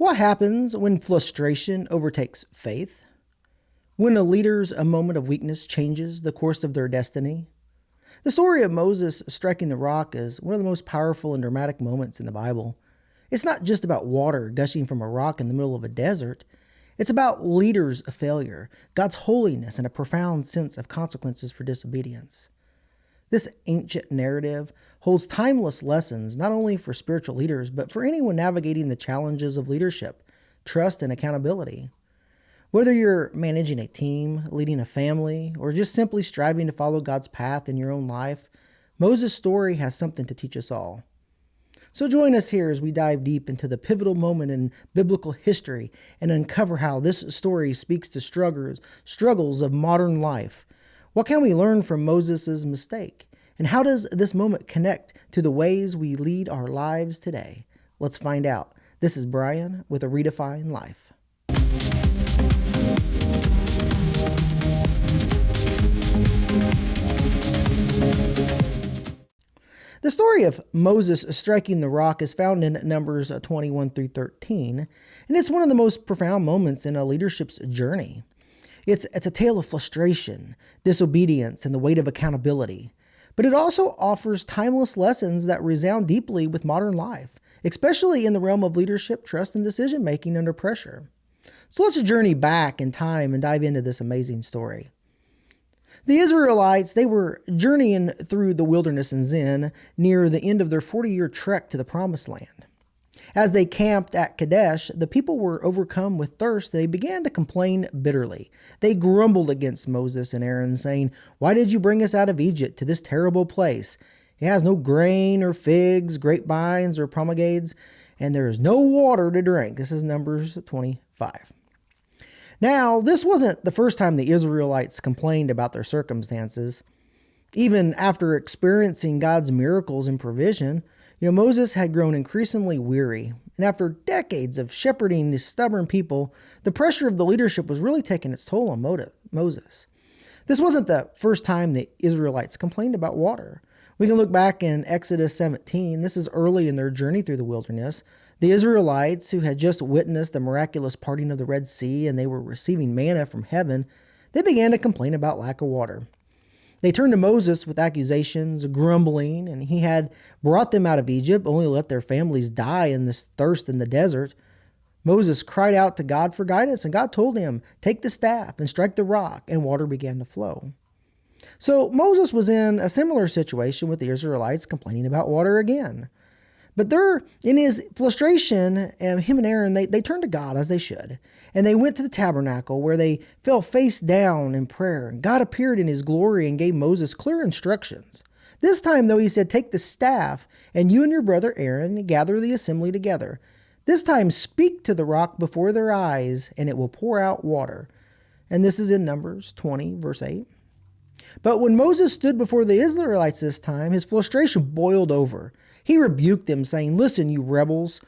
What happens when frustration overtakes faith? When a leader's a moment of weakness changes the course of their destiny? The story of Moses striking the rock is one of the most powerful and dramatic moments in the Bible. It's not just about water gushing from a rock in the middle of a desert. It's about leaders' failure, God's holiness, and a profound sense of consequences for disobedience. This ancient narrative holds timeless lessons not only for spiritual leaders, but for anyone navigating the challenges of leadership, trust, and accountability. Whether you're managing a team, leading a family, or just simply striving to follow God's path in your own life, Moses' story has something to teach us all. So join us here as we dive deep into the pivotal moment in biblical history and uncover how this story speaks to struggles of modern life. What can we learn from Moses' mistake? And how does this moment connect to the ways we lead our lives today? Let's find out. This is Brian with a Redefined Life. The story of Moses striking the rock is found in Numbers 21 through 13, and it's one of the most profound moments in a leadership's journey. It's a tale of frustration, disobedience, and the weight of accountability. But it also offers timeless lessons that resound deeply with modern life, especially in the realm of leadership, trust, and decision-making under pressure. So let's journey back in time and dive into this amazing story. The Israelites, they were journeying through the wilderness in Zin near the end of their 40-year trek to the Promised Land. As they camped at Kadesh, the people were overcome with thirst. They began to complain bitterly. They grumbled against Moses and Aaron, saying, "Why did you bring us out of Egypt to this terrible place? It has no grain or figs, grapevines or pomegranates, and there is no water to drink." This is Numbers 25. Now, this wasn't the first time the Israelites complained about their circumstances. Even after experiencing God's miracles and provision, Moses had grown increasingly weary, and after decades of shepherding these stubborn people, the pressure of the leadership was really taking its toll on Moses. This wasn't the first time the Israelites complained about water. We can look back in Exodus 17. This is early in their journey through the wilderness. The Israelites, who had just witnessed the miraculous parting of the Red Sea and they were receiving manna from heaven, they began to complain about lack of water. They turned to Moses with accusations, grumbling, and he had brought them out of Egypt, only to let their families die in this thirst in the desert. Moses cried out to God for guidance, and God told him, "Take the staff and strike the rock," and water began to flow. So Moses was in a similar situation with the Israelites complaining about water again. But in his frustration, him and Aaron, they turned to God as they should. And they went to the tabernacle where they fell face down in prayer. And God appeared in his glory and gave Moses clear instructions. This time, though, he said, "Take the staff, and you and your brother Aaron gather the assembly together. This time, speak to the rock before their eyes, and it will pour out water." And this is in Numbers 20, verse 8. But when Moses stood before the Israelites this time, his frustration boiled over. He rebuked them, saying, "Listen, you rebels,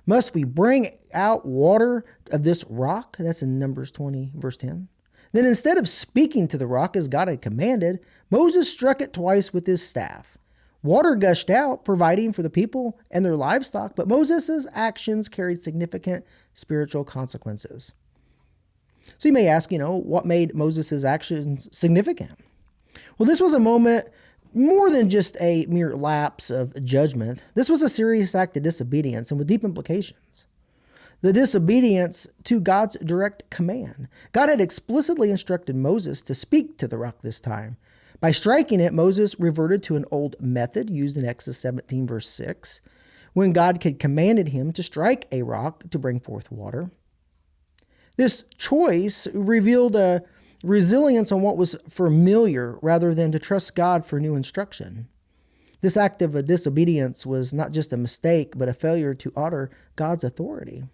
must we bring out water of this rock?" That's in Numbers 20, verse 10. Then instead of speaking to the rock as God had commanded, Moses struck it twice with his staff. Water gushed out, providing for the people and their livestock, but Moses' actions carried significant spiritual consequences. So you may ask, what made Moses' actions significant? Well, this was a moment more than just a mere lapse of judgment. This was a serious act of disobedience and with deep implications. The disobedience to God's direct command. God had explicitly instructed Moses to speak to the rock this time. By striking it, Moses reverted to an old method used in Exodus 17, verse 6, when God had commanded him to strike a rock to bring forth water. This choice revealed a resilience on what was familiar rather than to trust God for new instruction. This act of disobedience was not just a mistake, but a failure to honor God's authority.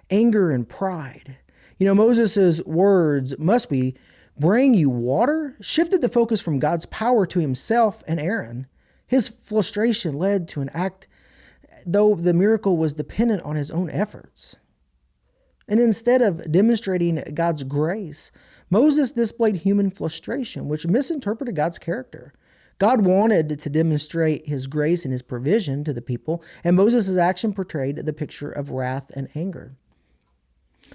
Anger and pride. Moses' words, "Must we bring you water?" shifted the focus from God's power to himself and Aaron. His frustration led to an act, though the miracle was dependent on his own efforts. And instead of demonstrating God's grace, Moses displayed human frustration, which misinterpreted God's character. God wanted to demonstrate his grace and his provision to the people, and Moses' action portrayed the picture of wrath and anger.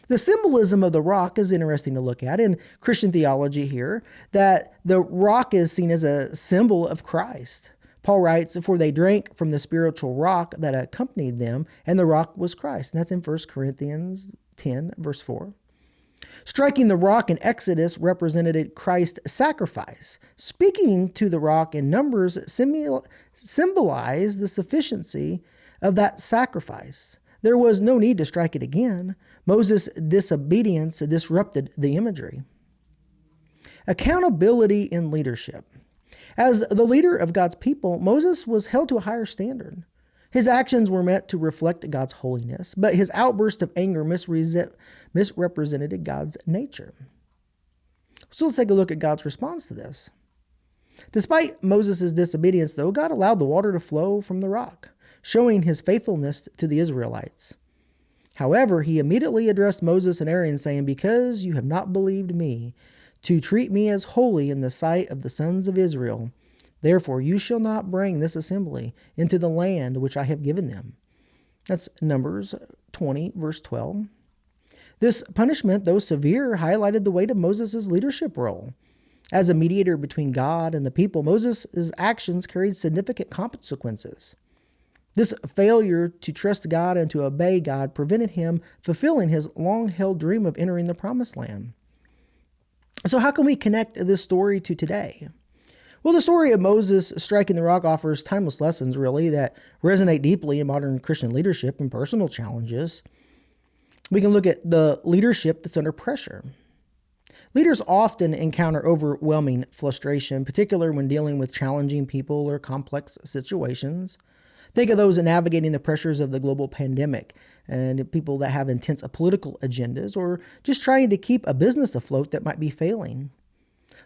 The symbolism of the rock is interesting to look at in Christian theology here, that the rock is seen as a symbol of Christ. Paul writes, "For they drank from the spiritual rock that accompanied them, and the rock was Christ." And that's in 1 Corinthians 10, verse 4. Striking the rock in Exodus represented Christ's sacrifice. Speaking to the rock in Numbers symbolized the sufficiency of that sacrifice. There was no need to strike it again. Moses' disobedience disrupted the imagery. Accountability in leadership. As the leader of God's people, Moses was held to a higher standard. His actions were meant to reflect God's holiness, but his outburst of anger misrepresented God's nature. So let's take a look at God's response to this. Despite Moses' disobedience, though, God allowed the water to flow from the rock, showing his faithfulness to the Israelites. However, he immediately addressed Moses and Aaron, saying, "Because you have not believed me, to treat me as holy in the sight of the sons of Israel, therefore you shall not bring this assembly into the land which I have given them." That's Numbers 20, verse 12. This punishment, though severe, highlighted the weight of Moses' leadership role. As a mediator between God and the people, Moses' actions carried significant consequences. This failure to trust God and to obey God prevented him fulfilling his long-held dream of entering the Promised Land. So how can we connect this story to today? Well, the story of Moses striking the rock offers timeless lessons, really, that resonate deeply in modern Christian leadership and personal challenges. We can look at the leadership that's under pressure. Leaders often encounter overwhelming frustration, particularly when dealing with challenging people or complex situations. Think of those navigating the pressures of the global pandemic and people that have intense political agendas, or just trying to keep a business afloat that might be failing.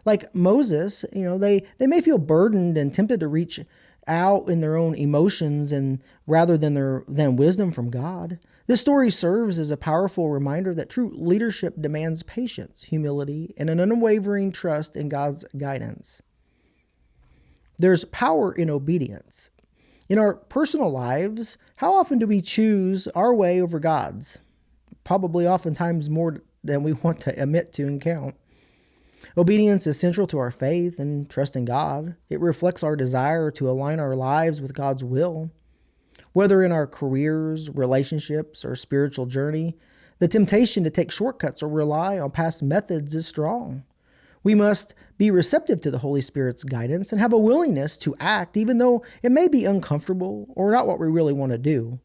Like Moses, they may feel burdened and tempted to reach out in their own emotions and rather than wisdom from God. This story serves as a powerful reminder that true leadership demands patience, humility, and an unwavering trust in God's guidance. There's power in obedience. In our personal lives, how often do we choose our way over God's? Probably oftentimes more than we want to admit to and count. Obedience is central to our faith and trust in God. It reflects our desire to align our lives with God's will. Whether in our careers, relationships, or spiritual journey, the temptation to take shortcuts or rely on past methods is strong. We must be receptive to the Holy Spirit's guidance and have a willingness to act even though it may be uncomfortable or not what we really want to do.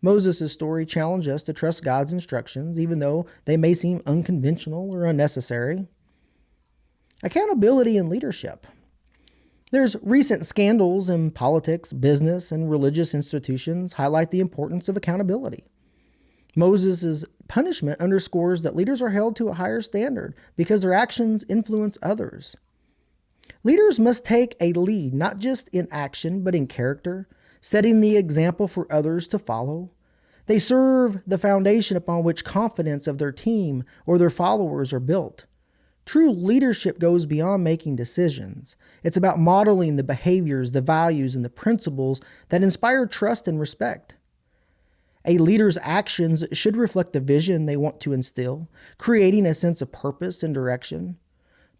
Moses' story challenged us to trust God's instructions even though they may seem unconventional or unnecessary. Accountability in leadership. There's recent scandals in politics, business, and religious institutions highlight the importance of accountability. Moses' punishment underscores that leaders are held to a higher standard because their actions influence others. Leaders must take a lead not just in action but in character, setting the example for others to follow. They serve the foundation upon which confidence of their team or their followers are built. True leadership goes beyond making decisions. It's about modeling the behaviors, the values, and the principles that inspire trust and respect. A leader's actions should reflect the vision they want to instill, creating a sense of purpose and direction.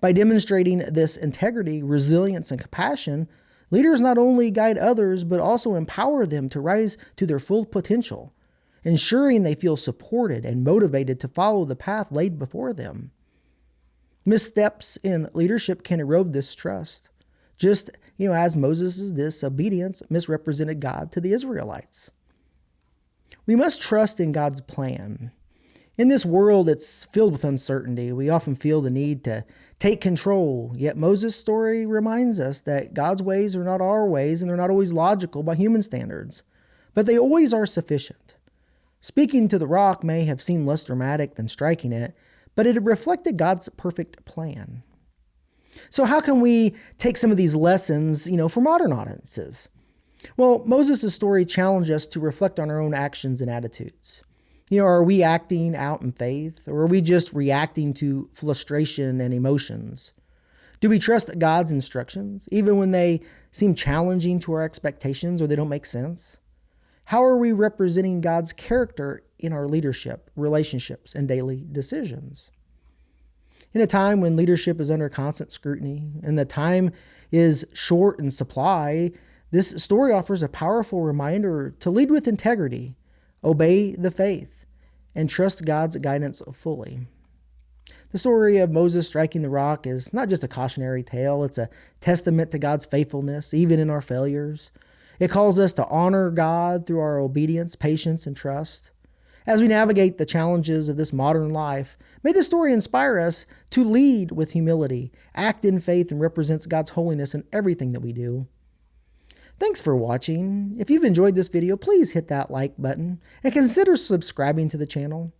By demonstrating this integrity, resilience, and compassion, leaders not only guide others, but also empower them to rise to their full potential, ensuring they feel supported and motivated to follow the path laid before them. Missteps in leadership can erode this trust, just as Moses' disobedience misrepresented God to the Israelites. We must trust in God's plan. In this world, it's filled with uncertainty. We often feel the need to take control, yet Moses' story reminds us that God's ways are not our ways, and they're not always logical by human standards, but they always are sufficient. Speaking to the rock may have seemed less dramatic than striking it, but it reflected God's perfect plan. So how can we take some of these lessons, for modern audiences? Well, Moses' story challenged us to reflect on our own actions and attitudes. Are we acting out in faith, or are we just reacting to frustration and emotions? Do we trust God's instructions, even when they seem challenging to our expectations or they don't make sense? How are we representing God's character in our leadership, relationships, and daily decisions? In a time when leadership is under constant scrutiny and the time is short in supply, this story offers a powerful reminder to lead with integrity, obey the faith, and trust God's guidance fully. The story of Moses striking the rock is not just a cautionary tale, it's a testament to God's faithfulness, even in our failures. It calls us to honor God through our obedience, patience, and trust. As we navigate the challenges of this modern life, may this story inspire us to lead with humility, act in faith, and represent God's holiness in everything that we do. Thanks for watching. If you've enjoyed this video, please hit that like button and consider subscribing to the channel.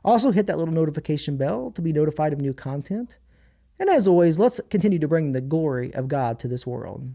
Also hit that little notification bell to be notified of new content. And as always, let's continue to bring the glory of God to this world.